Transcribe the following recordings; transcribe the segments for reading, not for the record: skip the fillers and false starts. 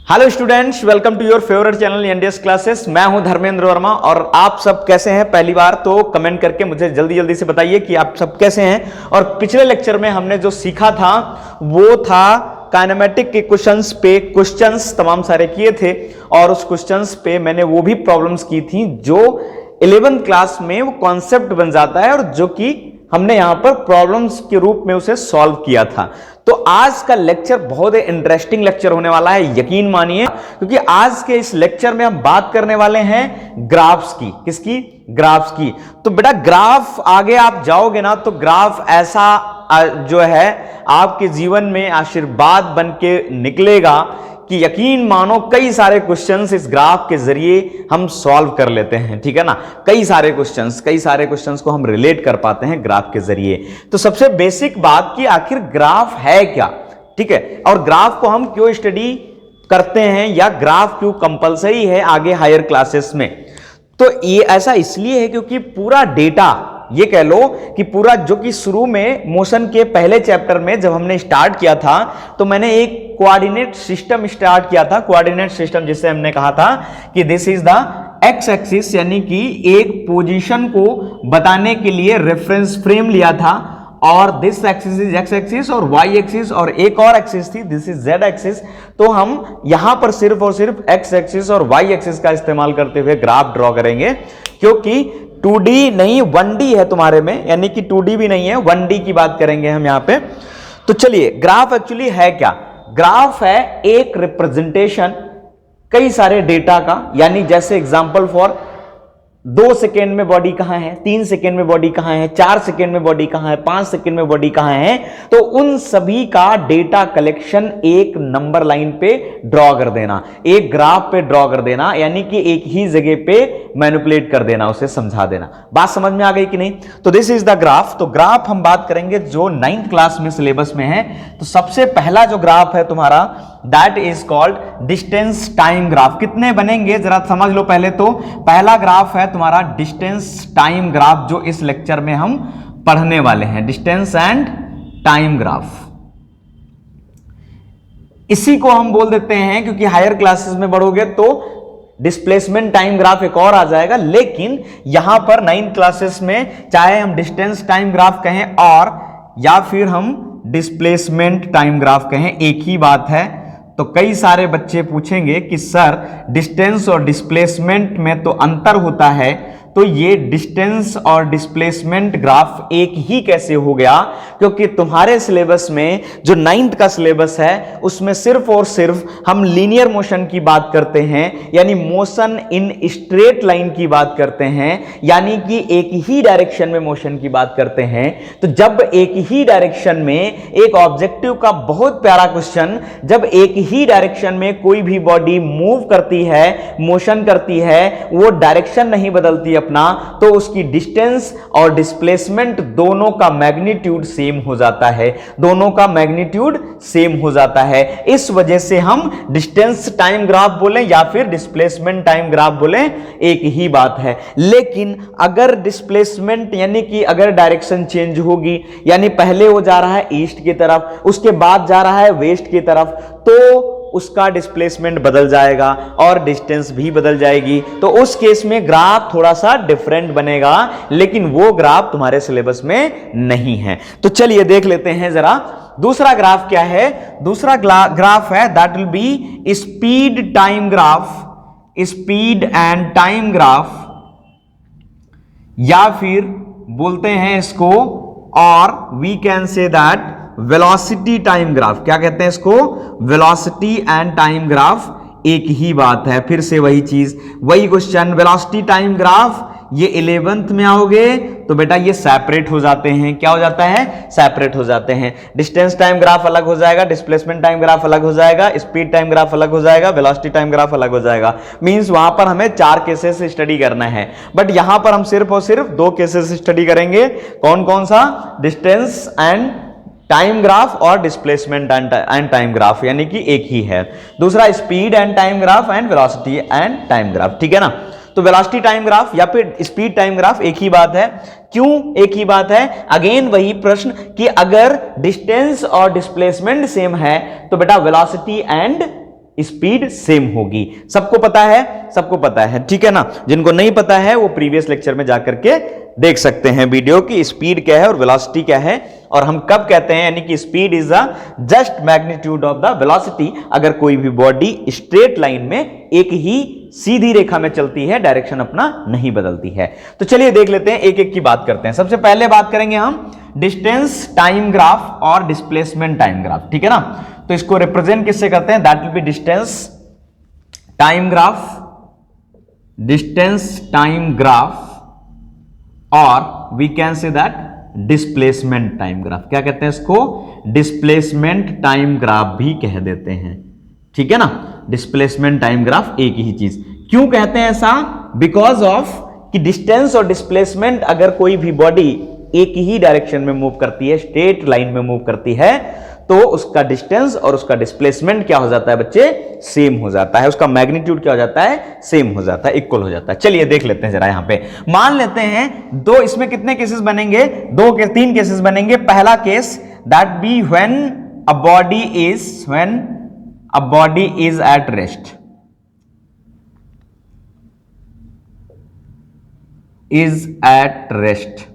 Hello students, welcome to your favourite channel NDS classes. मैं हूं धर्मेंद्र वर्मा और आप सब कैसे हैं? पहली बार तो कमेंट करके मुझे जल्दी जल्दी से बताइए कि आप सब कैसे हैं। और पिछले लेक्चर में हमने जो सीखा था वो था काइनेमेटिक के क्वेश्चंस तमाम सारे किए थे और उस क्वेश्चंस पे मैंने वो भी प्रॉब्लम्स की थी जो 11th क्लास में वो कॉन्सेप्ट बन जाता है और जो कि हमने यहां पर प्रॉब्लम्स के रूप में उसे सॉल्व किया था। तो आज का लेक्चर बहुत ही इंटरेस्टिंग लेक्चर होने वाला है, यकीन मानिए, क्योंकि आज के इस लेक्चर में हम बात करने वाले हैं ग्राफ्स की। किसकी? ग्राफ्स की। तो बेटा ग्राफ आगे आप जाओगे ना तो ग्राफ ऐसा जो है आपके जीवन में आशीर्वाद बन के निकलेगा कि यकीन मानो कई सारे क्वेश्चंस इस ग्राफ के जरिए हम सॉल्व कर लेते हैं। ठीक है ना, कई सारे क्वेश्चंस को हम रिलेट कर पाते हैं ग्राफ के जरिए। तो सबसे बेसिक बात कि आखिर ग्राफ है क्या, ठीक है, और ग्राफ को हम क्यों स्टडी करते हैं या ग्राफ क्यों कंपलसरी है आगे हायर क्लासेस में। तो ये ऐसा इसलिए है क्योंकि पूरा डेटा, ये कह लो कि पूरा जो कि शुरू में मोशन के पहले चैप्टर में जब हमने स्टार्ट किया था तो मैंने एक कोऑर्डिनेट सिस्टम स्टार्ट किया था। कोऑर्डिनेट सिस्टम जिससे हमने कहा था कि this is the X axis, यानी कि एक पोजीशन को बताने के लिए रेफरेंस फ्रेम लिया था, और this axis is x axis और वाई एक्सिस और एक और एक्सिस थी, दिस इज जेड एक्सिस। तो हम यहां पर सिर्फ और सिर्फ एक्स एक्सिस और वाई एक्सिस का इस्तेमाल करते हुए ग्राफ ड्रॉ करेंगे, क्योंकि 2D नहीं 1D है तुम्हारे में, यानी कि 2D भी नहीं है, 1D की बात करेंगे हम यहां पे। तो चलिए, ग्राफ एक्चुअली है क्या? ग्राफ है एक रिप्रेजेंटेशन कई सारे डेटा का, यानी जैसे एग्जांपल फॉर 2 सेकेंड में बॉडी कहां है, 3 सेकेंड में बॉडी कहां है, 4 सेकेंड में बॉडी कहां है, 5 सेकेंड में बॉडी कहां है। तो उन सभी का डेटा कलेक्शन एक नंबर लाइन पे ड्रॉ कर देना, एक ग्राफ पे ड्रॉ कर देना, यानी कि एक ही जगह पे मैनिपुलेट कर देना, उसे समझा देना। बात समझ में आ गई कि नहीं? तो दिस इज द ग्राफ। तो ग्राफ हम बात करेंगे जो 9th क्लास में सिलेबस में है। तो सबसे पहला जो ग्राफ है तुम्हारा, that is called distance time graph. कितने बनेंगे जरा समझ लो पहले। तो पहला ग्राफ है तुम्हारा डिस्टेंस टाइम ग्राफ, जो इस लेक्चर में हम पढ़ने वाले हैं, डिस्टेंस एंड टाइम ग्राफ। इसी को हम बोल देते हैं, क्योंकि हायर क्लासेस में बढ़ोगे तो डिस्प्लेसमेंट टाइम ग्राफ एक और आ जाएगा, लेकिन यहां पर 9th क्लासेस में चाहे हम डिस्टेंस टाइम ग्राफ कहें और या फिर हम डिस्प्लेसमेंट टाइम ग्राफ कहें, एक ही बात है। तो कई सारे बच्चे पूछेंगे कि सर डिस्टेंस और डिस्प्लेसमेंट में तो अंतर होता है, तो ये डिस्टेंस और डिस्प्लेसमेंट ग्राफ एक ही कैसे हो गया? क्योंकि तुम्हारे सिलेबस में जो 9th का सिलेबस है उसमें सिर्फ और सिर्फ हम लीनियर मोशन की बात करते हैं, यानी मोशन इन स्ट्रेट लाइन की बात करते हैं, यानी कि एक ही डायरेक्शन में मोशन की बात करते हैं। तो जब एक ही डायरेक्शन में एक ऑब्जेक्टिव का बहुत प्यारा क्वेश्चन, जब एक ही डायरेक्शन में कोई भी बॉडी मूव करती है, मोशन करती है, वो डायरेक्शन नहीं बदलती अपना, तो उसकी डिस्टेंस और डिस्प्लेसमेंट दोनों का मैग्नीट्यूड सेम हो जाता है, दोनों का मैग्नीट्यूड सेम हो जाता है। इस वजह से हम डिस्टेंस टाइम ग्राफ बोलें या फिर डिस्प्लेसमेंट टाइम ग्राफ बोलें, एक ही बात है। लेकिन अगर डिस्प्लेसमेंट यानी कि अगर डायरेक्शन चेंज होगी, यानी पहले वो जा रहा है ईस्ट की तरफ, उसके बाद जा रहा है वेस्ट की तरफ, तो उसका डिस्प्लेसमेंट बदल जाएगा और डिस्टेंस भी बदल जाएगी। तो उस केस में ग्राफ थोड़ा सा डिफरेंट बनेगा, लेकिन वो ग्राफ तुम्हारे सिलेबस में नहीं है। तो चलिए देख लेते हैं जरा दूसरा ग्राफ क्या है। दूसरा ग्राफ है that will be speed time graph, speed and time graph, या फिर बोलते हैं इसको, और we can say that velocity time graph. क्या कहते हैं इसको? वेलोसिटी एंड टाइम ग्राफ, एक ही बात है। फिर से वही चीज, वही क्वेश्चन, वेलोसिटी टाइम ग्राफ, ये 11th में आओगे तो बेटा ये सेपरेट हो जाते हैं। क्या हो जाता है? सेपरेट हो जाते हैं। डिस्टेंस टाइम ग्राफ अलग हो जाएगा, डिस्प्लेसमेंट टाइम ग्राफ अलग हो जाएगा, स्पीड टाइम ग्राफ अलग हो जाएगा, वेलोसिटी टाइम ग्राफ अलग हो जाएगा। मींस वहां पर हमें 4 केसेस स्टडी करना है, बट यहां पर हम सिर्फ और सिर्फ 2 केसेस स्टडी करेंगे। कौन कौन सा? डिस्टेंस एंड टाइम ग्राफ और डिस्प्लेसमेंट एंड टाइम ग्राफ, यानी कि एक ही है। दूसरा speed and time graph and velocity and time graph, ठीक है ना। तो वेलोसिटी टाइम ग्राफ या फिर स्पीड टाइम ग्राफ एक ही बात है। क्यों एक ही बात है? अगेन वही प्रश्न कि अगर डिस्टेंस और डिस्प्लेसमेंट सेम है तो बेटा वेलोसिटी एंड स्पीड सेम होगी। सबको पता है, सबको पता है, ठीक है ना। जिनको नहीं पता है वो प्रीवियस लेक्चर में जाकर के देख सकते हैं वीडियो की स्पीड क्या है और वेलोसिटी क्या है, और हम कब कहते हैं, यानी कि speed is the just magnitude of the velocity अगर कोई भी बॉडी स्ट्रेट लाइन में एक ही सीधी रेखा में चलती है, डायरेक्शन अपना नहीं बदलती है। तो चलिए देख लेते हैं, एक एक की बात करते हैं। सबसे पहले बात करेंगे हम डिस्टेंस टाइम ग्राफ और डिस्प्लेसमेंट टाइम ग्राफ, ठीक है ना। तो इसको रिप्रेजेंट किससे करते हैं, that will be distance time graph, distance time graph, और we can say that displacement time graph. क्या कहते हैं इसको, डिस्प्लेसमेंट टाइम ग्राफ भी कह देते हैं, ठीक है ना। डिस्प्लेसमेंट टाइम ग्राफ एक ही चीज। क्यों कहते हैं ऐसा, बिकॉज ऑफ कि डिस्टेंस और डिस्प्लेसमेंट, अगर कोई भी बॉडी एक ही डायरेक्शन में मूव करती है, स्ट्रेट लाइन में मूव करती है, तो उसका डिस्टेंस और उसका डिस्प्लेसमेंट क्या हो जाता है बच्चे, सेम हो जाता है। उसका मैग्नीट्यूड क्या हो जाता है, सेम हो जाता है, इक्वल हो जाता है। चलिए देख लेते हैं जरा यहां पे। मान लेते हैं दो, इसमें कितने केसेस बनेंगे, दो के तीन केसेस बनेंगे। पहला case that be when a body is at rest, is at rest.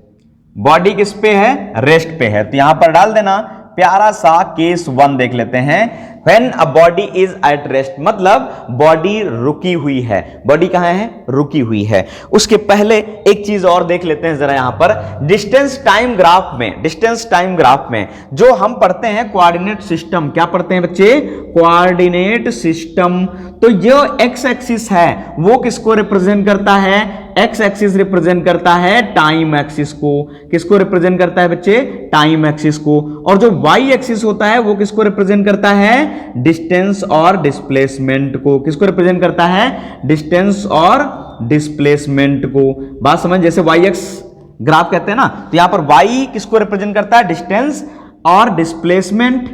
Body किस पे है, रेस्ट पे है। तो यहां पर डाल देना प्यारा सा केस 1 देख लेते हैं। When a body is at rest, मतलब बॉडी रुकी हुई है। बॉडी कहां है, रुकी हुई है। उसके पहले एक चीज और देख लेते हैं जरा यहां पर, डिस्टेंस टाइम ग्राफ में, डिस्टेंस टाइम ग्राफ में जो हम पढ़ते हैं कोऑर्डिनेट सिस्टम, क्या पढ़ते हैं बच्चे, कोऑर्डिनेट सिस्टम। तो जो एक्स एक्सिस है वो किसको रिप्रेजेंट करता है, एक्स एक्सिस रिप्रेजेंट करता है टाइम एक्सिस को। किसको रिप्रेजेंट करता है बच्चे, टाइम एक्सिस को। और जो वाई एक्सिस होता है वो किसको रिप्रेजेंट करता है, डिस्टेंस और डिस्प्लेसमेंट को। किसको रिप्रेजेंट करता है, डिस्टेंस और डिस्प्लेसमेंट को। बात समझ, जैसे वाई एक्स ग्राफ कहते हैं ना, तो यहां पर वाई किसको रिप्रेजेंट करता है, डिस्टेंस और डिस्प्लेसमेंट,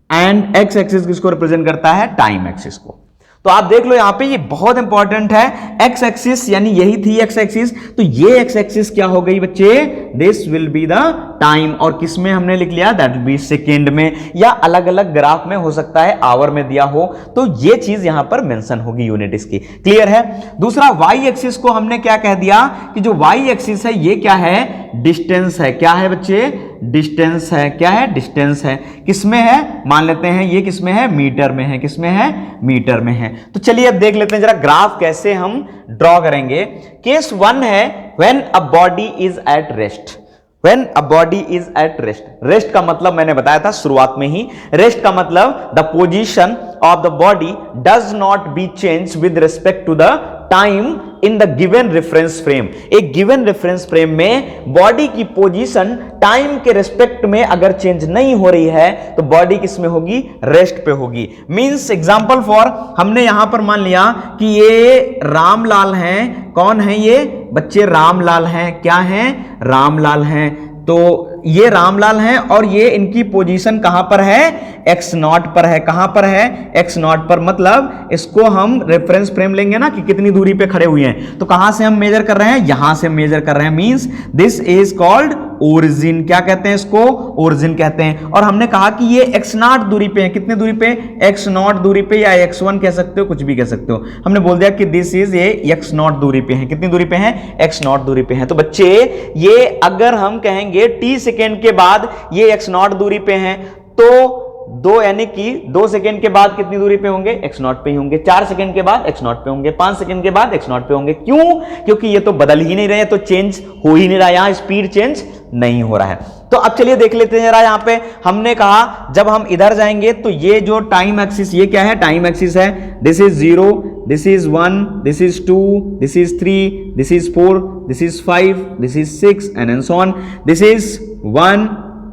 एंड एक्स एक्सिस किसको रिप्रेजेंट करता है, टाइम एक्सिस को। तो आप देख लो यहां पे, ये बहुत इंपॉर्टेंट है। एक्स एक्सिस यानी यही थी एक्स एक्सिस, तो ये एक्स एक्सिस क्या हो गई बच्चे, this will be the time. और किस में हमने लिख लिया, दैट विल बी सेकेंड में, या अलग अलग ग्राफ में हो सकता है आवर में दिया हो, तो ये चीज यहां पर मेंशन होगी यूनिट इसकी। क्लियर है। दूसरा वाई एक्सिस को हमने क्या कह दिया कि जो वाई एक्सिस है ये क्या है, डिस्टेंस है। क्या है बच्चे, डिस्टेंस है। क्या है, डिस्टेंस है। किसमें है, मान लेते हैं ये किसमें है, मीटर में है। किसमें है, मीटर में है। तो चलिए अब देख लेते हैं जरा ग्राफ कैसे हम ड्रॉ करेंगे। केस 1 है when a body is at rest. When a body is at rest, rest का मतलब मैंने बताया था शुरुआत में ही, रेस्ट का मतलब the position of the body does not be change with respect to the time in the given reference frame. एक गिवन रेफरेंस फ्रेम में बॉडी की पोजीशन टाइम के रिस्पेक्ट में अगर चेंज नहीं हो रही है तो बॉडी किस में होगी, रेस्ट पे होगी। मींस एग्जांपल फॉर, हमने यहां पर मान लिया कि ये रामलाल हैं। कौन है ये बच्चे, रामलाल हैं। क्या हैं, रामलाल हैं। तो ये रामलाल हैं और ये इनकी पोजीशन कहां पर है, एक्स नॉट पर है। कहां पर है, एक्स नॉट पर। मतलब इसको हम रेफरेंस फ्रेम लेंगे ना कि कितनी दूरी पे खड़े हुए हैं, तो कहां से हम मेजर कर रहे हैं, यहां से मेजर कर रहे हैं। Means this is called origin. क्या कहते हैं इसको, ओरिजिन कहते हैं। और हमने कहा कि ये एक्स नॉट दूरी पे है। कितने दूरी पे, एक्स नॉट दूरी पे, या x1 कह सकते हो, कुछ भी कह सकते हो। हमने बोल दिया कि दिस इज ये एक्स नॉट दूरी पे है। कितनी दूरी पे है, एक्स नॉट दूरी पे है। तो बच्चे ये अगर हम कहेंगे t सेकेंड के बाद ये एक्स नॉट दूरी पे हैं, तो दो यानी कि 2 सेकेंड के बाद कितनी दूरी पे होंगे, एक्स नॉट पे ही होंगे। 4 सेकेंड के बाद एक्स नॉट पे होंगे। 5 सेकेंड के बाद एक्स नॉट पे होंगे। क्यों, क्योंकि ये तो बदल ही नहीं रहे, तो चेंज हो ही नहीं रहा, यहां स्पीड चेंज नहीं हो रहा है। तो अब चलिए देख लेते हैं जरा, यहां पे हमने कहा जब हम इधर जाएंगे तो ये जो टाइम एक्सिस, ये क्या है, टाइम एक्सिस है। This is 0, this is 1, this is 2, this is 3, this is 4, this is 5, this is 6 and so on. This is 1,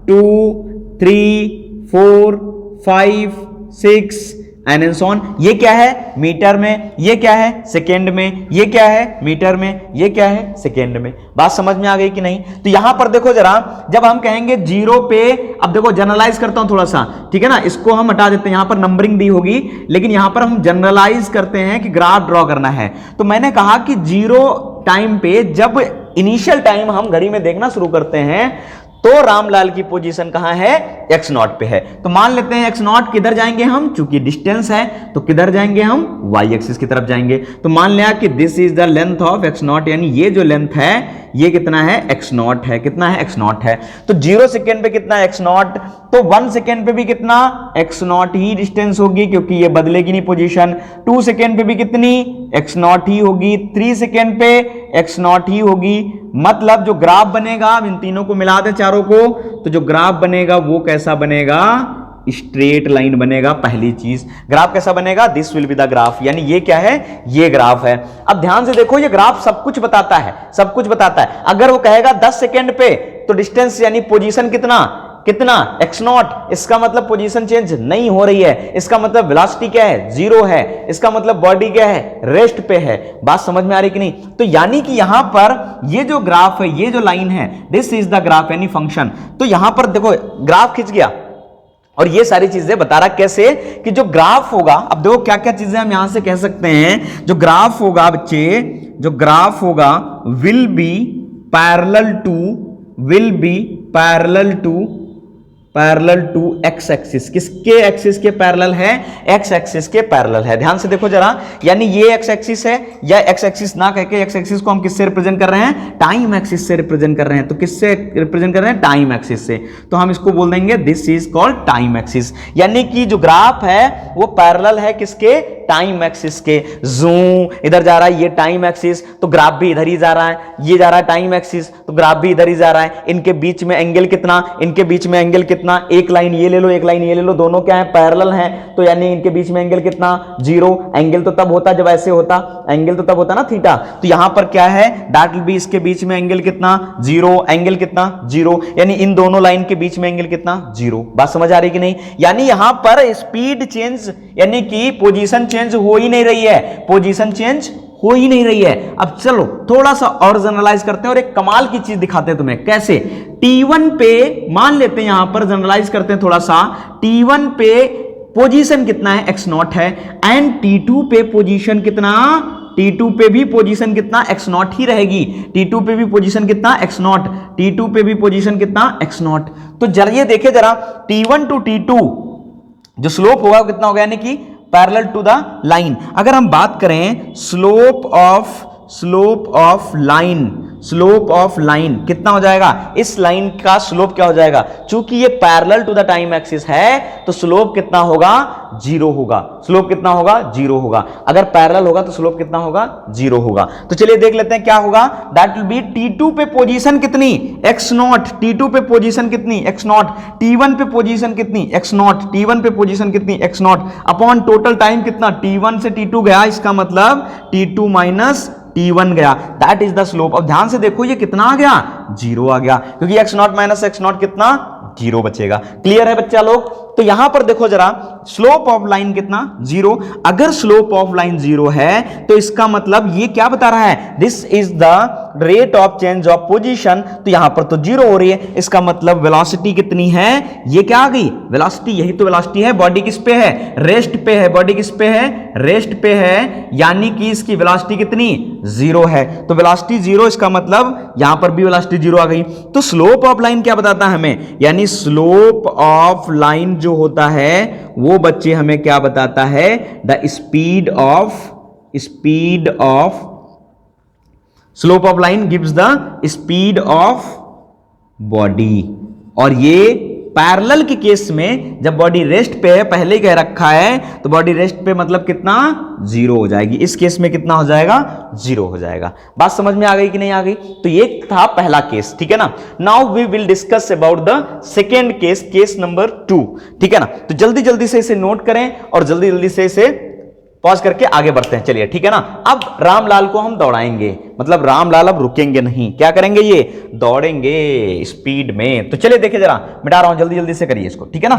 2, 3, 4, 5, 6 and so on. ये क्या है, मीटर में। ये क्या है, सेकेंड में। ये क्या है, मीटर में। ये क्या है, सेकेंड में। बात समझ में आ गई कि नहीं। तो यहां पर देखो जरा, जब हम कहेंगे 0 पे, अब देखो जनरलाइज करता हूं थोड़ा सा, ठीक है ना, इसको हम हटा देते हैं। यहां पर नंबरिंग दी होगी, लेकिन यहां पर हम जनरलाइज करते हैं कि ग्राफ ड्रॉ करना है। तो मैंने कहा कि 0 टाइम पे जब इनिशियल टाइम हम घड़ी में देखना शुरू करते हैं तो रामलाल की पोजीशन कहां है, एक्स नॉट पे है। तो मान लेते हैं एक्स नॉट किधर जाएंगे हम, चूंकि डिस्टेंस है तो किधर जाएंगे हम, वाई एक्सिस की तरफ जाएंगे। तो मान लिया कि this is the length of x not, यानी ये जो लेंथ है ये कितना है, एक्स नॉट है। कितना है, एक्स नॉट है। तो 0 सेकेंड पे कितना, एक्स नॉट। तो 1 सेकेंड पे भी कितना, एक्स नॉट ही डिस्टेंस होगी, क्योंकि ये बदलेगी नहीं पोजीशन। 2 सेकेंड पे भी कितनी, एक्स नॉट ही होगी। 3 सेकेंड पे एक्स नॉट ही होगी। मतलब जो ग्राफ बनेगा, अब इन तीनों को मिला दे चारों को, तो जो ग्राफ बनेगा वो कैसा बनेगा, स्ट्रेट लाइन बनेगा। पहली चीज, ग्राफ कैसा बनेगा, this will be the graph, यानी ये क्या है, ये ग्राफ है। अब ध्यान से देखो, ये ग्राफ सब कुछ बताता है, सब कुछ बताता है। अगर वो कहेगा 10 सेकेंड पे, तो डिस्टेंस यानी पोजीशन कितना, कितना, एक्स नॉट, इसका मतलब पोजीशन चेंज नहीं हो रही है, इसका मतलब वेलोसिटी क्या है, 0 है, इसका मतलब बॉडी क्या है, रेस्ट पे है। बात समझ में आ रही कि नहीं। तो यानी कि यहां पर ये जो ग्राफ है, ये जो लाइन है, दिस इज द ग्राफ यानी फंक्शन। तो यहां पर देखो ग्राफ खिंच गया, और ये सारी चीजें बता रहा कैसे, कि जो ग्राफ होगा, अब देखो क्या क्या चीजें हम यहां से कह सकते हैं। जो ग्राफ होगा बच्चे, जो ग्राफ होगा will be parallel to X axis. किसके एक्सिस के पैरेलल है, एक्स एक्सिस के पैरेलल है। ध्यान से देखो जरा, यानी ये एक्स एक्सिस है, या एक्स एक्सिस ना कह के एक्स एक्सिस को हम किससे रिप्रेजेंट कर रहे हैं, टाइम एक्सिस से रिप्रेजेंट कर रहे हैं। तो किससे रिप्रेजेंट कर रहे हैं, टाइम एक्सिस से। तो हम इसको बोल देंगे this is called time axis, यानी कि जो ग्राफ है वो पैरेलल है किसके, टाइम एक्सिस के। जूम इधर जा रहा है, ये टाइम एक्सिस, तो ग्राफ भी इधर ही जा रहा है। ये जा रहा है टाइम एक्सिस, तो ग्राफ भी इधर ही जा रहा है। इनके बीच में एंगल कितना, इनके बीच में एंगल कितना, एक लाइन ये ले लो, एक लाइन ये ले लो, दोनों क्या है, पैरेलल हैं। तो यानी इनके बीच में एंगल कितना, 0। एंगल तो तब होता जब ऐसे होता, एंगल तो तब होता ना थीटा। तो यहां पर क्या है, दैट विल बी, इसके बीच में एंगल कितना, 0। एंगल कितना, 0, यानी इन दोनों लाइन के बीच में एंगल कितना, 0। बात समझ आ रही कि नहीं। यानी यहां पर स्पीड चेंज, यानी कि पोजीशन चेंज हो ही नहीं रही है, पोजीशन चेंज हो ही नहीं रही है। अब चलो थोड़ा सा और जनरलाइज करते हैं, और एक कमाल की चीज दिखाते हैं तुम्हें कैसे। T1 पे मान लेते हैं, यहां पर जनरलाइज करते हैं थोड़ा सा। T1 पे पोजीशन कितना है, एक्स नॉट है, एंड T2 पे पोजीशन कितना, T2 पे भी पोजीशन कितना, एक्स नॉट ही रहेगी। T2 पे भी पोजीशन कितना, एक्स नॉट। T2 पे भी पोजीशन कितना, एक्स नॉट। तो जरिए देखे जरा, T1 टू T2 जो स्लोप होगा कितना होगा, यानी कि पैरेलल टू द लाइन। अगर हम बात करें स्लोप ऑफ लाइन कितना हो जाएगा, इस लाइन का स्लोप क्या हो जाएगा, चूंकि ये parallel to the time axis है, तो स्लोप कितना होगा, 0 होगा। स्लोप कितना होगा, 0 होगा। अगर पैरेलल होगा तो स्लोप कितना होगा, 0 होगा। तो चलिए देख लेते हैं क्या होगा। दैट विल बी T2 पे पोजीशन कितनी, एक्स नॉट। T2 पे पोजीशन कितनी, एक्स नॉट। T1 पे पोजीशन कितनी, एक्स नॉट। T1 पे पोजीशन कितनी, x not, upon total time कितना, T1 से T2 गया, इसका मतलब T2 माइनस T1 गया, दैट इज द स्लोप। अब ध्यान से देखो ये कितना आ गया, 0 आ गया, क्योंकि x not minus x not कितना, 0 बचेगा। क्लियर है बच्चा लोग। तो यहां पर देखो जरा, स्लोप ऑफ लाइन कितना, 0। अगर स्लोप ऑफ लाइन 0 है तो इसका मतलब ये क्या बता रहा है, this is the rate of change of position. तो यहां पर तो 0 हो रही है, इसका मतलब वेलोसिटी कितनी है, ये क्या आ गई, वेलोसिटी। यही तो वेलोसिटी है। बॉडी किस पे है, रेस्ट पे है। बॉडी किस पे है, रेस्ट पे है, यानी कि इसकी वेलोसिटी कितनी, 0 है। तो वेलोसिटी 0, इसका मतलब यहां पर भी वेलोसिटी 0 आ गई। तो स्लोप ऑफ लाइन क्या बताता है हमें, यानी स्लोप ऑफ लाइन जो होता है वो बच्चे हमें क्या बताता है, the speed of slope of line gives the speed of body. और ये पैरेलल के केस में जब बॉडी रेस्ट पे है, पहले ही कह रखा है, तो बॉडी रेस्ट पे मतलब कितना, 0 हो जाएगी। इस केस में कितना हो जाएगा, 0 हो जाएगा। बात समझ में आ गई कि नहीं आ गई। तो ये था पहला केस, ठीक है ना। Now we will discuss about the second case, case number 2, ठीक है ना। तो जल्दी जल्दी से इसे नोट करें और जल्दी जल्दी से इसे पॉज करके आगे बढ़ते हैं, चलिए ठीक है ना। अब रामलाल को हम दौड़ाएंगे, मतलब रामलाल अब रुकेंगे नहीं, क्या करेंगे, ये दौड़ेंगे स्पीड में। तो चलिए देखिए जरा, मिटा रहा हूं, जल्दी जल्दी से करिए इसको, ठीक है ना।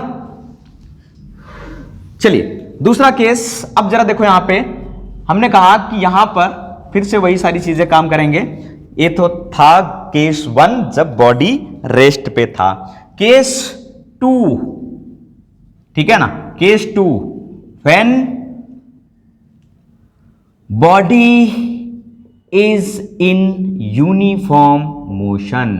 चलिए दूसरा केस, अब जरा देखो यहां पे हमने कहा कि यहां पर फिर से वही सारी चीजें काम करेंगे। ये तो था केस 1 जब बॉडी रेस्ट पे था। केस 2, ठीक है ना, case 2 when body is in uniform motion.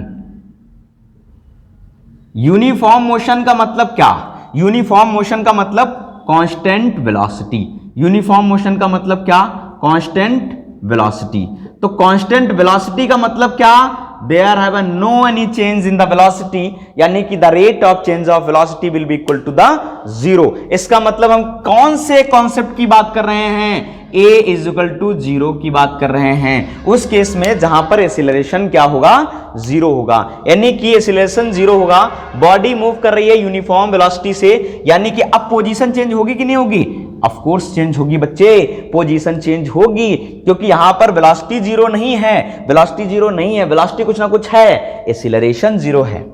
Uniform motion का मतलब क्या? यूनिफॉर्म मोशन का मतलब कांस्टेंट वेलोसिटी। यूनिफॉर्म मोशन का मतलब क्या? Constant velocity. तो कांस्टेंट वेलोसिटी का मतलब क्या? There have no any change in the velocity, यानी कि the rate of change of velocity will be equal to the zero. इसका मतलब हम कौन से कॉन्सेप्ट की बात कर रहे हैं? a is equal to zero की बात कर रहे हैं। उस केस में जहां पर एक्सीलरेशन क्या होगा? जीरो होगा, यानी कि एक्सीलरेशन जीरो होगा। बॉडी मूव कर रही है यूनिफॉर्म वेलोसिटी से, यानी कि अब पोजीशन चेंज होगी कि नहीं होगी? ऑफ कोर्स चेंज होगी बच्चे, पोजीशन चेंज होगी, क्योंकि यहां पर वेलोसिटी जीरो नहीं है। वेलोसिटी जीरो नहीं है, वेलोसिटी कुछ ना कुछ है, एक्सीलरेशन जीरो है।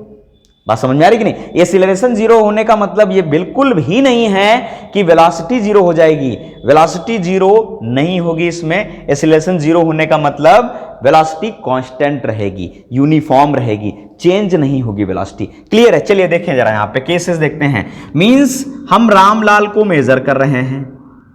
बात समझ में आ रही कि नहीं? एक्सीलरेशन जीरो होने का मतलब ये बिल्कुल भी नहीं है कि वेलोसिटी जीरो हो जाएगी। वेलोसिटी जीरो नहीं होगी इसमें। एक्सीलरेशन जीरो होने का मतलब वेलोसिटी कांस्टेंट रहेगी, यूनिफॉर्म रहेगी, चेंज नहीं होगी वेलोसिटी। क्लियर है? चलिए देखें जरा, यहां पे केसेस देखते हैं। मींस हम रामलाल को मेजर कर रहे हैं।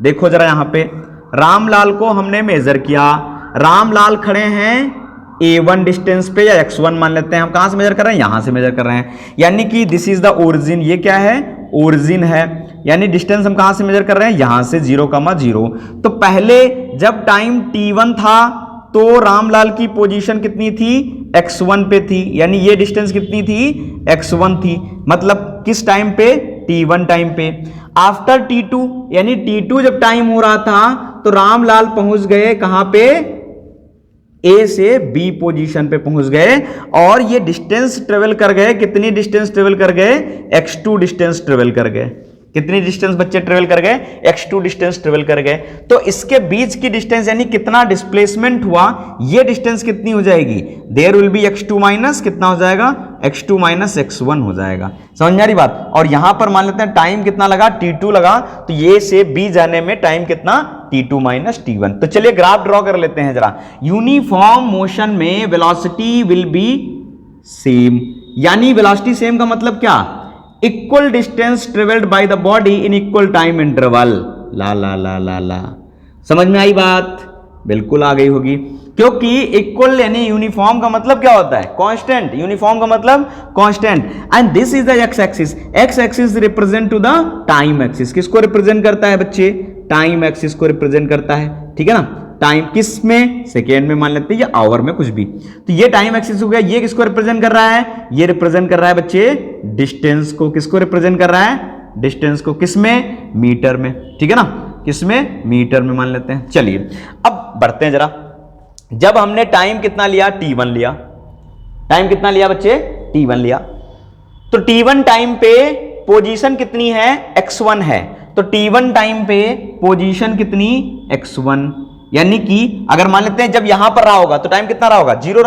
देखो जरा यहां पे रामलाल को हमने मेजर किया। रामलाल खड़े हैं A1 डिस्टेंस पे, या x1 मान लेते हैं। हम कहां से मेजर कर रहे हैं? यहां से मेजर कर रहे हैं, यानी कि दिस इज द ओरिजिन। ये क्या है? ओरिजिन है, यानी डिस्टेंस हम कहां से मेजर कर रहे हैं? यहां से 0,0। तो पहले जब टाइम t1 था तो रामलाल की पोजीशन कितनी थी? x1 पे थी, यानी ये डिस्टेंस कितनी थी? x1 थी। मतलब किस टाइम पे? t1 टाइम पे। आफ्टर t2, यानी t2 जब टाइम हो रहा था तो रामलाल पहुंच गए कहां पे? ए से बी पोजीशन पे पहुंच गए, और ये डिस्टेंस ट्रेवल कर गए। कितनी डिस्टेंस ट्रेवल कर गए? x2 डिस्टेंस ट्रेवल कर गए। कितनी डिस्टेंस बच्चे ट्रेवल कर गए? x2 डिस्टेंस ट्रेवल कर गए। तो इसके बीच की डिस्टेंस, यानी कितना डिस्प्लेसमेंट हुआ, ये डिस्टेंस कितनी हो जाएगी? There will be x2 minus कितना हो जाएगा? x2 माइनस x1 हो जाएगा। समझ में आ रही बात? और यहां पर मान लेते हैं टाइम कितना लगा? t2 लगा, तो ये से b जाने में टाइम कितना? t2 minus t1। तो चलिए ग्राफ ड्रॉ कर लेते हैं जरा। यूनिफॉर्म मोशन में वेलोसिटी विल बी सेम, यानी वेलोसिटी सेम का मतलब क्या? Equal distance travelled by the body in equal time interval. ला ला ला ला ला, समझ में आई बात? बिल्कुल आ गई होगी, क्योंकि इक्वल यानी यूनिफॉर्म का मतलब क्या होता है? कांस्टेंट। यूनिफॉर्म का मतलब constant. And this is the X axis. X axis represent to the time axis. किसको रिप्रेजेंट करता है बच्चे? टाइम एक्सिस को रिप्रेजेंट करता है, ठीक है ना? टाइम किस में? सेकेंड में मान लेते हैं, या आवर में, कुछ भी। तो ये टाइम एक्सिस हो गया। ये किसको रिप्रेजेंट कर रहा है? ये रिप्रेजेंट कर रहा है बच्चे डिस्टेंस को। किसको रिप्रेजेंट कर रहा है? डिस्टेंस को। किसमें? मीटर में, ठीक है ना? किसमें? मीटर में मान लेते हैं। चलिए अब बढ़ते हैं जरा। जब हमने टाइम कितना लिया? t1 लिया। टाइम कितना लिया बच्चे? t1 लिया। तो t1 टाइम पे पोजीशन कितनी है? x1 है। तो t1 टाइम पे पोजीशन कितनी? x1, यानी कि अगर मान लेते हैं जब यहां पर रहा होगा तो टाइम कितना रहा होगा? जीरो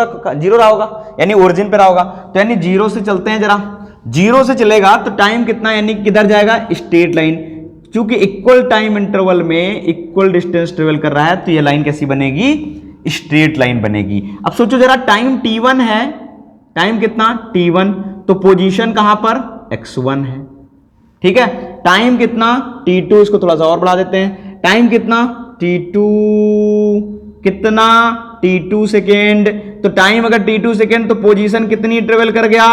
रहा होगा, यानी ओरिजिन पे रहा होगा। तो यानी जीरो से चलते हैं जरा। जीरो से चलेगा तो टाइम कितना, यानी किधर जाएगा? Straight line. क्योंकि इक्वल टाइम इंटरवल में इक्वल डिस्टेंस ट्रेवल कर रहा है, तो ये लाइन कैसी बनेगी? स्ट्रेट लाइन बनेगी। अब सोचो जरा, टाइम t1 है, टाइम कितना? t1, तो पोजीशन कहां पर? x1 है, ठीक है। टाइम कितना? t2, इसको थोड़ा सा और बढ़ा देते हैं। टाइम कितना? t2 कितना? t2 second. तो टाइम अगर t2 सेकेंड तो पोजीशन कितनी ट्रेवल कर गया?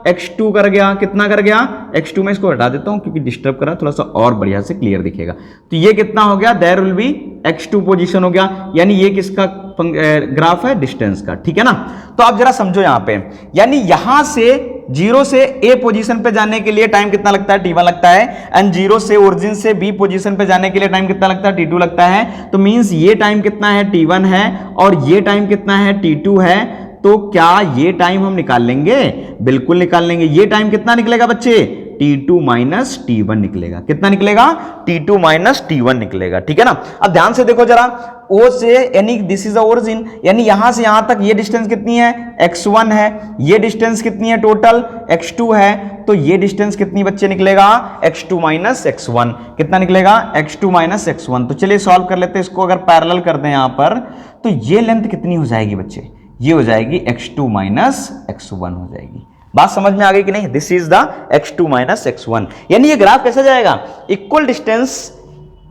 x2 कर गया। कितना कर गया? x2 में इसको हटा देता हूं क्योंकि डिस्टर्ब कर रहा, थोड़ा सा और बढ़िया से क्लियर दिखेगा। तो ये कितना हो गया? There will be x2 position हो गया, यानी ये किसका ग्राफ है? डिस्टेंस का, ठीक है ना। तो आप जरा समझो यहां पे, यानी यहां से जीरो से ए पोजीशन पे जाने के लिए टाइम कितना लगता है? t1 लगता है। एंड जीरो से ओरिजिन से बी पोजीशन पे जाने के लिए टाइम कितना लगता है? t2 लगता है। तो मींस ये टाइम कितना है? t1 है, और ये टाइम कितना है? t2 है। तो क्या ये टाइम हम निकाल लेंगे? बिल्कुल निकाल लेंगे। ये टाइम कितना निकलेगा बच्चे? t2 माइनस t1 निकलेगा। कितना निकलेगा? t2 माइनस t1 निकलेगा, ठीक है ना। अब ध्यान से देखो जरा, O से, यानी दिस इज द ओरिजिन, यानी यहां से यहां तक ये डिस्टेंस कितनी है? x1 है। ये डिस्टेंस कितनी है टोटल? x2 है। तो ये डिस्टेंस कितनी बच्चे निकलेगा? x2 minus x1। कितना निकलेगा? x2 minus x1। तो चलिए सॉल्व कर लेते हैं इसको। अगर पैरेलल कर दें यहां पर, तो ये लेंथ कितनी हो जाएगी बच्चे? ये हो जाएगी x2 माइनस x1 हो जाएगी। बात समझ में आ गई कि नहीं? This is the x2 minus x1, यानी ये ग्राफ कैसे जाएगा? Equal distance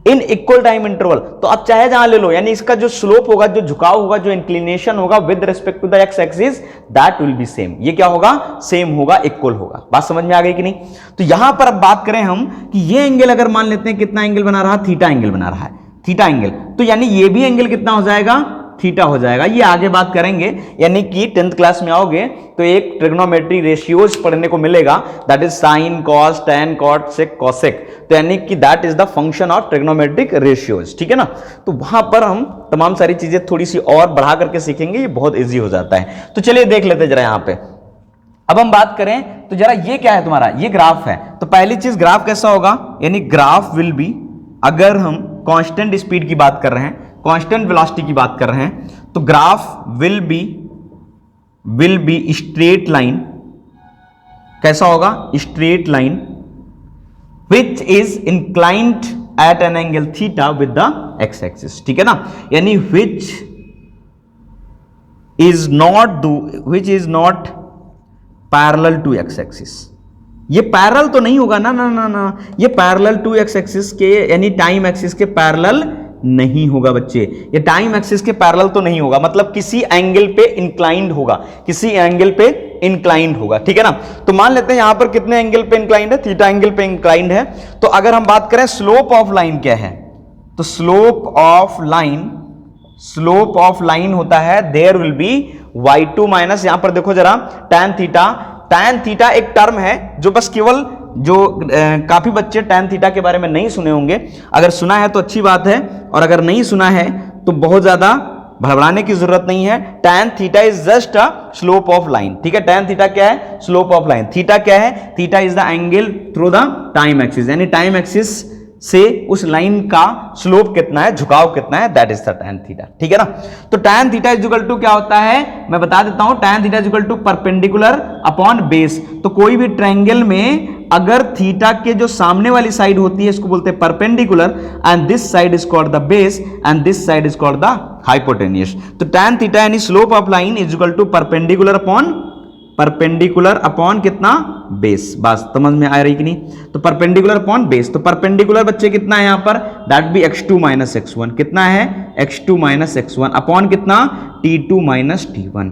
in equal time interval. तो आप चाहे जहां ले लो, यानी इसका जो स्लोप होगा, जो झुकाव होगा, जो इंक्लिनेशन होगा with respect to the X axis, that will be same. ये क्या होगा? सेम होगा, इक्वल होगा। बात समझ में आ गई कि नहीं? तो यहां पर अब बात करें हम कि ये एंगल अगर मान लेते हैं कितना एंगल बना रहा, थीटा एंगल बना रहा है, थीटा एंगल, तो यानी ये भी एंगल कितना हो जाएगा? थीटा हो जाएगा। ये आगे बात करेंगे, यानी कि 10th क्लास में आओगे तो एक ट्रिग्नोमेट्री रेशियोज पढ़ने को मिलेगा, that is sine, cos, tan, cot, sec, cosec. तो यानी कि that is the function of trigonometric ratios, ठीक है ना? तो वहां पर हम तमाम सारी चीजें थोड़ी सी और बढ़ा करके सीखेंगे, ये बहुत इजी हो जाता है। तो चलिए देख लेते जरा यहां पे। अब हम बात करें तो जरा ये क्या है तुम्हारा? ये ग्राफ है। तो पहली चीज ग्राफ कैसा होगा? यानी ग्राफ विल बी, अगर हम कांस्टेंट स्पीड की बात कर रहे हैं, कांस्टेंट वेलोसिटी की बात कर रहे हैं, तो graph will be straight line. कैसा होगा? Straight line which is inclined at an angle theta with the X axis, ठीक है ना? यानी which is not parallel to X axis. ये पैरेलल तो नहीं होगा ना, ना ना ना, ये पैरेलल टू एक्स एक्सिस के, यानी टाइम एक्सिस के पैरेलल नहीं होगा बच्चे। ये टाइम एक्सिस के पैरेलल तो नहीं होगा, मतलब किसी एंगल पे इंक्लाइंड होगा, किसी एंगल पे इंक्लाइंड होगा, ठीक है ना? तो मान लेते हैं यहां पर कितने एंगल पे इंक्लाइंड है? थीटा एंगल पे इंक्लाइंड है। तो अगर हम बात करें स्लोप ऑफ लाइन क्या है, तो स्लोप ऑफ लाइन होता है there will be y2 minus, यहां पर देखो जरा, tan थीटा। tan थीटा एक टर्म है जो बस केवल जो काफी बच्चे tan थीटा के बारे में नहीं सुने होंगे। अगर सुना है तो अच्छी बात है, और अगर नहीं सुना है तो बहुत ज्यादा घबराने की जरूरत नहीं है। tan theta is just a slope of line, ठीक है? tan थीटा क्या है? Slope of line. थीटा क्या है? Theta is the angle through the time axis, यानी टाइम एक्सिस से उस लाइन का स्लोप कितना है, झुकाव कितना है, that is the tan theta, ठीक है ना? तो tan theta is equal to क्या होता है, मैं बता देता हूं। tan theta is equal to perpendicular upon base. तो कोई भी ट्रायंगल में अगर थीटा के जो सामने वाली साइड होती है इसको बोलते हैं perpendicular, and this side is called the base and this side is called the hypotenuse. तो tan थीटा यानी slope of line is equal to perpendicular upon कितना? बेस। बस समझ में आ रही कि नहीं? तो परपेंडिकुलर अपॉन बेस। तो परपेंडिकुलर बच्चे कितना है यहां पर? That be x2 minus x1। कितना है? x2 माइनस x1 अपॉन कितना? t2 minus t1।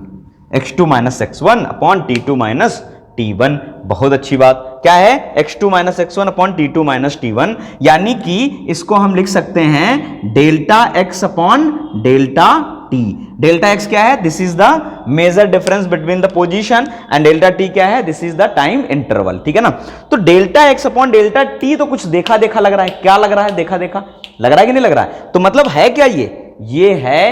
x2 minus x1 upon t2 minus t1। बहुत अच्छी बात। क्या है? x2 minus x1 upon t2 minus t1, यानी कि इसको हम लिख सकते हैं delta x upon delta t। Delta x क्या है? This is the major difference between the position, and delta t क्या है? This is the time interval, ठीक है ना? तो delta x upon delta t तो कुछ देखा देखा लग रहा है। क्या लग रहा है? देखा देखा लग रहा है कि नहीं लग रहा है? तो मतलब है क्या ये है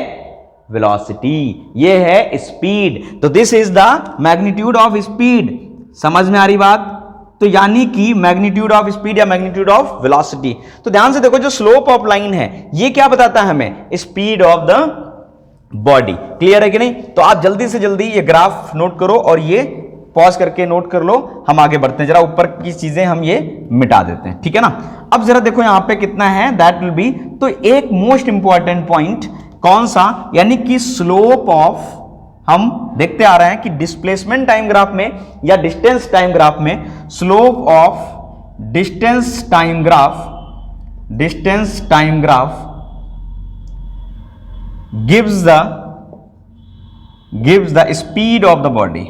वेलोसिटी, ये है स्पीड। तो this is the magnitude of speed. समझ में आ रही बात? तो यानी कि मैग्नीट्यूड ऑफ स्पीड या मैग्नीट्यूड ऑफ वेलोसिटी। तो ध्यान से देखो, जो स्लोप ऑफ लाइन है ये क्या बताता है हमें? Speed of the body. Clear है कि नहीं? तो आप जल्दी से जल्दी ये ग्राफ नोट करो और ये पॉज करके नोट कर लो। हम आगे बढ़ते हैं, जरा ऊपर की चीजें हम ये मिटा देते हैं, ठीक है ना? अब जरा देखो यहां पे कितना है, दैट विल बी, तो एक मोस्ट इंपॉर्टेंट पॉइंट कौन सा, यानी कि स्लोप ऑफ, हम देखते आ रहे हैं कि डिस्प्लेसमेंट टाइम ग्राफ में या डिस्टेंस टाइम ग्राफ में slope of distance time graph gives the speed of the body,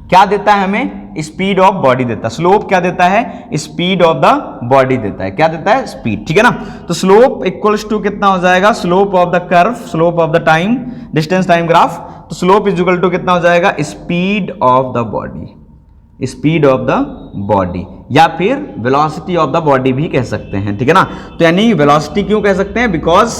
क्या देता है हमें? स्पीड ऑफ बॉडी देता है। स्लोप क्या देता है? स्पीड ऑफ द बॉडी देता है। क्या देता है? स्पीड, ठीक है ना? तो स्लोप इक्वल्स टू कितना हो जाएगा? Slope of the curve, slope of the time distance time graph. तो स्लोप इज इक्वल टू कितना हो जाएगा? स्पीड ऑफ द बॉडी, या फिर वेलोसिटी ऑफ द बॉडी भी कह सकते हैं, ठीक है ना? तो यानी वेलोसिटी क्यों कह सकते हैं? बिकॉज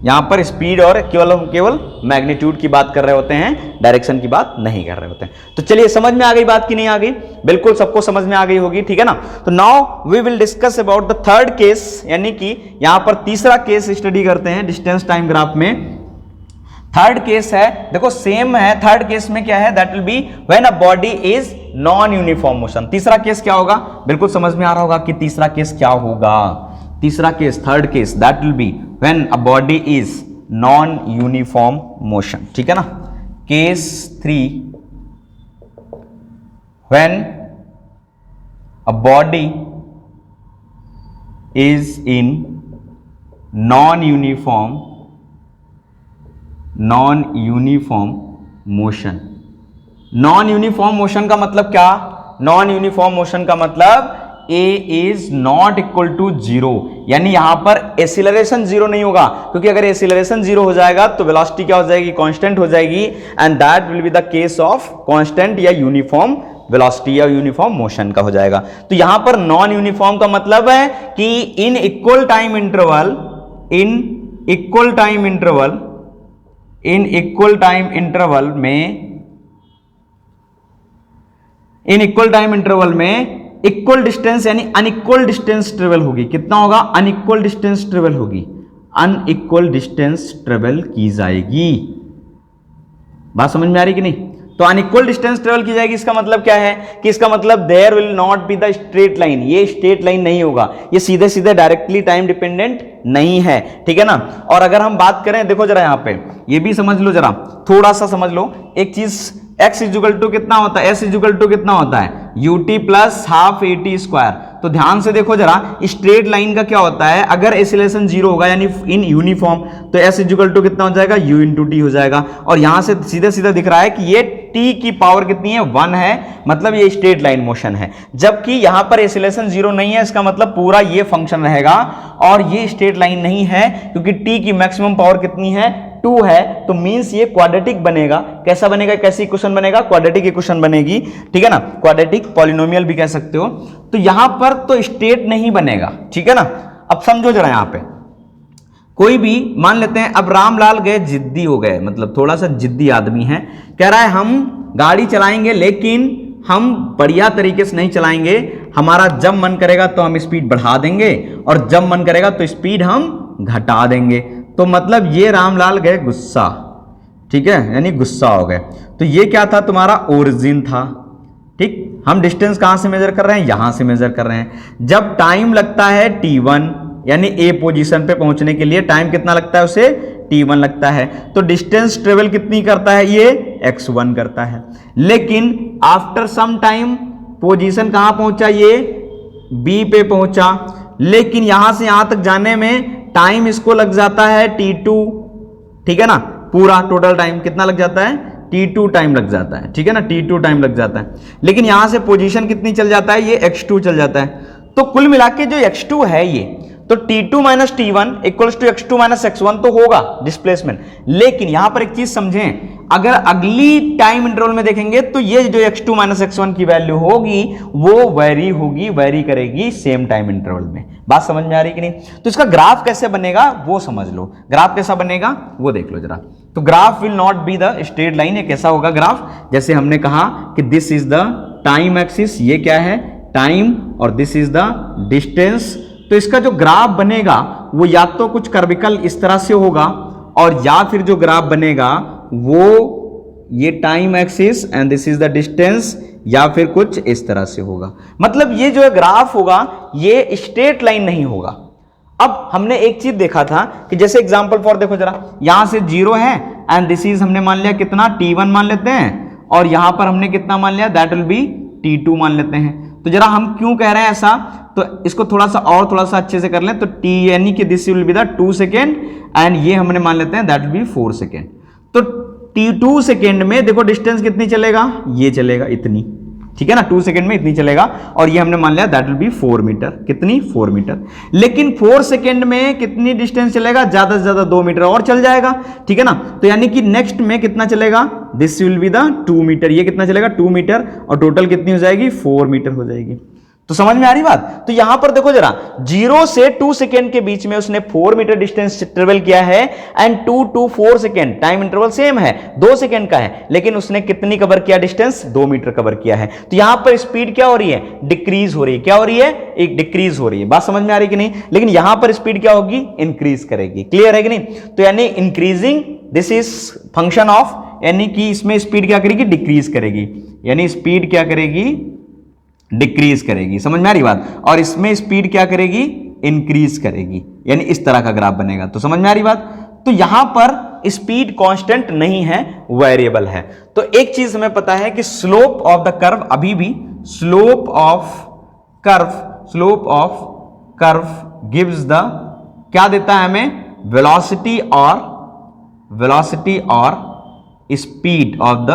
यहां पर स्पीड और केवल मैग्नीट्यूड की बात कर रहे होते हैं, डायरेक्शन की बात नहीं कर रहे होते हैं। तो चलिए, समझ में आ गई बात कि नहीं आ गई? बिल्कुल सबको समझ में आ गई होगी, ठीक है ना? तो now we will discuss about the third case, यानी कि यहां पर तीसरा केस स्टडी करते हैं डिस्टेंस टाइम ग्राफ में। थर्ड केस है, देखो सेम है। थर्ड केस में क्या है? That will be when a body is non uniform motion. तीसरा केस क्या होगा? बिल्कुल समझ में आ रहा होगा कि तीसरा केस क्या होगा। तीसरा case, third case, that will be when a body is non uniform motion, ठीक है ना? Case 3, when a body is in non uniform motion. Non uniform motion का मतलब क्या? नॉन यूनिफॉर्म मोशन का मतलब a is not equal to zero, यानी यहां पर एसिलरेशन जीरो नहीं होगा, क्योंकि अगर एसिलरेशन जीरो हो जाएगा तो वेलोसिटी क्या हो जाएगी? कांस्टेंट हो जाएगी, and that will be the case of constant या यूनिफॉर्म वेलोसिटी या यूनिफॉर्म मोशन का हो जाएगा। तो यहां पर नॉन यूनिफॉर्म का मतलब है कि इन इक्वल टाइम इंटरवल में इक्वल डिस्टेंस यानी अनइक्वल डिस्टेंस ट्रेवल होगी। कितना होगा? अनइक्वल डिस्टेंस ट्रेवल होगी, अनइक्वल डिस्टेंस ट्रेवल की जाएगी। बात समझ में आ रही कि नहीं? तो अनइक्वल डिस्टेंस ट्रेवल की जाएगी, इसका मतलब क्या है कि इसका मतलब there will not be the straight line, ये स्ट्रेट लाइन नहीं होगा, ये सीधे सीधे डायरेक्टली टाइम डिपेंडेंट नहीं है, ठीक है ना। और अगर हम बात करें, देखो जरा यहां पे ये भी समझ लो, जरा थोड़ा सा समझ लो एक चीज, x इजुगल टू कितना होता है? s इजुगल टू कितना होता है? ut plus half at square. तो ध्यान से देखो जरा, स्ट्रेट लाइन का क्या होता है? अगर एसिलेशन जीरो होगा यानी इन यूनिफॉर्म, तो s इजुगल टू कितना हो जाएगा? u इंटू टी हो जाएगा। और यहां से सीधा सीधा दिख रहा है कि ये t की पावर कितनी है? 1 है, मतलब ये स्ट्रेट लाइन मोशन है। जबकि यहां पर एसिलेशन जीरो नहीं है, इसका मतलब पूरा ये फंक्शन रहेगा, और ये स्ट्रेट लाइन नहीं है, क्योंकि t की मैक्सिमम पावर कितनी है? 2 है। तो मींस ये क्वाड्रेटिक बनेगा। कैसा बनेगा? कैसी इक्वेशन बनेगा? क्वाड्रेटिक इक्वेशन बनेगी, ठीक है ना, क्वाड्रेटिक पॉलिनोमियल भी कह सकते हो। तो यहां पर तो स्ट्रेट नहीं बनेगा, ठीक है ना। अब समझो जरा, यहां पे कोई भी मान लेते हैं, अब रामलाल गए जिद्दी हो गए, मतलब थोड़ा सा जिद्दी आदमी है, कह रहा है हम गाड़ी चलाएंगे लेकिन हम बढ़िया तरीके से नहीं चलाएंगे, हमारा जब मन करेगा तो हम स्पीड बढ़ा देंगे और जब मन करेगा तो स्पीड हम घटा देंगे। तो मतलब ये रामलाल गए गुस्सा, ठीक है, यानी गुस्सा हो गए। तो ये क्या था? तुम्हारा ओरिजिन था, ठीक। हम डिस्टेंस कहां से मेजर कर रहे हैं? यहां से मेजर कर रहे हैं। जब टाइम लगता है t1, यानी ए पोजीशन पे पहुंचने के लिए टाइम कितना लगता है? उसे t1 लगता है। तो डिस्टेंस ट्रेवल कितनी करता है? ये x1 करता है। लेकिन आफ्टर सम टाइम पोजीशन कहां पहुंचा? ये b पे पहुंचा, लेकिन यहां से यहां तक जाने में टाइम इसको लग जाता है t2, ठीक है ना। पूरा टोटल टाइम कितना लग जाता है? t2 टाइम लग जाता है, ठीक है ना, t2 टाइम लग जाता है। लेकिन यहां से पोजीशन कितनी चल जाता है? ये x2 चल जाता है। तो कुल मिला के जो x2 है ये, तो t2 minus t1 equals to x2 minus x1 तो होगा डिस्प्लेसमेंट। लेकिन यहां पर एक चीज समझें, अगर अगली टाइम इंटरवल में देखेंगे तो ये जो x2 माइनस x1 की वैल्यू होगी वो वेरी करेगी सेम टाइम इंटरवल में। बात समझ में आ रही कि नहीं? तो इसका ग्राफ कैसे बनेगा वो समझ लो। ग्राफ कैसा बनेगा वो देख लो जरा। तो graph will not be the straight line. ये कैसा होगा ग्राफ? जैसे हमने कहा कि this is the time axis, ये क्या है? टाइम, और दिस इज द डिस्टेंस। तो इसका जो ग्राफ बनेगा वो या तो कुछ कर्विकल इस तरह से होगा, और या फिर जो ग्राफ बनेगा वो ये time axis and this is the distance, या फिर कुछ इस तरह से होगा। मतलब ये जो ग्राफ होगा ये स्ट्रेट लाइन नहीं होगा। अब हमने एक चीज देखा था कि जैसे एग्जांपल फॉर देखो जरा, यहां से 0 है एंड दिस इज हमने मान लिया कितना? t1 मान लेते हैं, और यहां पर हमने कितना मान लिया? दैट विल बी t2 मान लेते हैं। तो जरा हम क्यों कह रहे हैं ऐसा, तो इसको थोड़ा सा अच्छे से कर लें। तो t यानी कि this will be the 2 second, and ये हमने मान लेते हैं दैट विल बी 4 सेकेंड। तो t2 सेकेंड में देखो डिस्टेंस कितनी चलेगा? ये चलेगा इतनी, ठीक है ना, 2 सेकेंड में इतनी चलेगा, और ये हमने मान लिया दैट विल बी 4 मीटर। कितनी? 4 मीटर। लेकिन 4 सेकेंड में कितनी डिस्टेंस चलेगा? ज्यादा से ज्यादा 2 मीटर और चल जाएगा, ठीक है ना। तो यानी कि नेक्स्ट में कितना चलेगा? This will be the 2 metre. ये कितना चलेगा? 2 मीटर, और टोटल कितनी हो जाएगी? 4 मीटर हो जाएगी। तो समझ में आ रही बात? तो यहां पर देखो जरा, 0 से 2 सेकेंड के बीच में उसने 4 मीटर डिस्टेंस ट्रेवल किया है, and 2 to 4 second time interval same है, 2 सेकेंड का है, लेकिन उसने कितनी कवर किया डिस्टेंस? 2 मीटर कवर किया है। तो यहां पर स्पीड क्या हो रही है? डिक्रीज हो रही है। क्या हो रही है? एक डिक्रीज हो रही है। बात समझ में आ रही कि नहीं? लेकिन यहां पर स्पीड क्या होगी? इंक्रीज करेगी। क्लियर है कि नहीं? तो यानी increasing, this is function of, यानी कि इसमें स्पीड क्या करेगी? डिक्रीज करेगी, यानी स्पीड क्या करेगी? डिक्रीज करेगी। समझ में आ रही बात? और इसमें स्पीड क्या करेगी? इंक्रीज करेगी, यानी इस तरह का ग्राफ बनेगा। तो समझ में आ रही बात? तो यहां पर स्पीड कांस्टेंट नहीं है, वेरिएबल है। तो एक चीज हमें पता है कि स्लोप ऑफ द कर्व, अभी भी slope of curve gives the, क्या देता है हमें, वेलोसिटी और स्पीड ऑफ द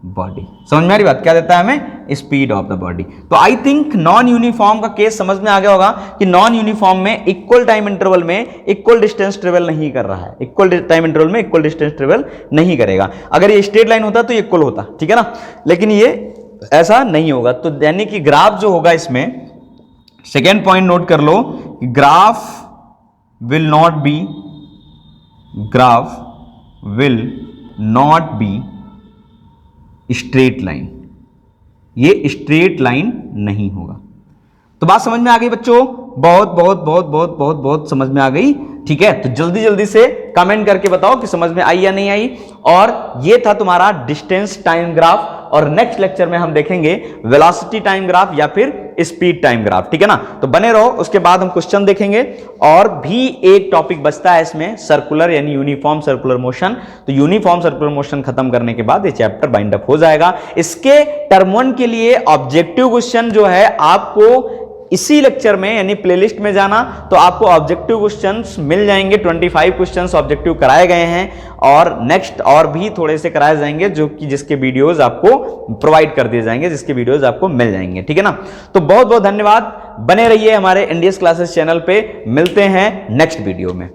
बॉडी। समझ में आ रही बात, क्या देता है हमें, स्पीड ऑफ द बॉडी। तो आई थिंक नॉन यूनिफॉर्म का केस समझ में आ गया होगा कि नॉन यूनिफॉर्म में इक्वल टाइम इंटरवल में इक्वल डिस्टेंस ट्रेवल नहीं कर रहा है, इक्वल टाइम इंटरवल में इक्वल डिस्टेंस ट्रेवल नहीं करेगा। अगर ये स्ट्रेट लाइन होता तो इक्वल होता, ठीक है ना, लेकिन ये ऐसा नहीं होगा। तो यानी कि ग्राफ जो होगा इसमें, सेकेंड पॉइंट नोट कर लो, graph will not be straight line, ये स्ट्रेट लाइन नहीं होगा। तो बात समझ में आ गई बच्चों, बहुत बहुत बहुत बहुत बहुत बहुत समझ में आ गई, ठीक है। तो जल्दी जल्दी से कमेंट करके बताओ कि समझ में आई या नहीं आई। और ये था तुम्हारा डिस्टेंस टाइम ग्राफ, और नेक्स्ट लेक्चर में हम देखेंगे वेलोसिटी टाइम ग्राफ या फिर स्पीड टाइम ग्राफ, ठीक है ना। तो बने रहो, उसके बाद हम क्वेश्चन देखेंगे। और भी एक टॉपिक बचता है इसमें, सर्कुलर यानी यूनिफॉर्म सर्कुलर मोशन। तो यूनिफॉर्म सर्कुलर मोशन खत्म करने के बाद ये चैप्टर बाइंड अप हो जाएगा। इसके टर्म 1 के लिए ऑब्जेक्टिव क्वेश्चन जो है आपको इसी लेक्चर में यानी प्लेलिस्ट में जाना तो आपको ऑब्जेक्टिव क्वेश्चंस मिल जाएंगे। 25 क्वेश्चंस ऑब्जेक्टिव कराए गए हैं, और नेक्स्ट और भी थोड़े से कराए जाएंगे जो कि जिसके वीडियोस आपको प्रोवाइड कर दिए जाएंगे, जिसके वीडियोस आपको मिल जाएंगे, ठीक है ना। तो बहुत बहुत धन्यवाद, बने रहिए हमारे NDS क्लासेस चैनल पे, मिलते हैं नेक्स्ट वीडियो में।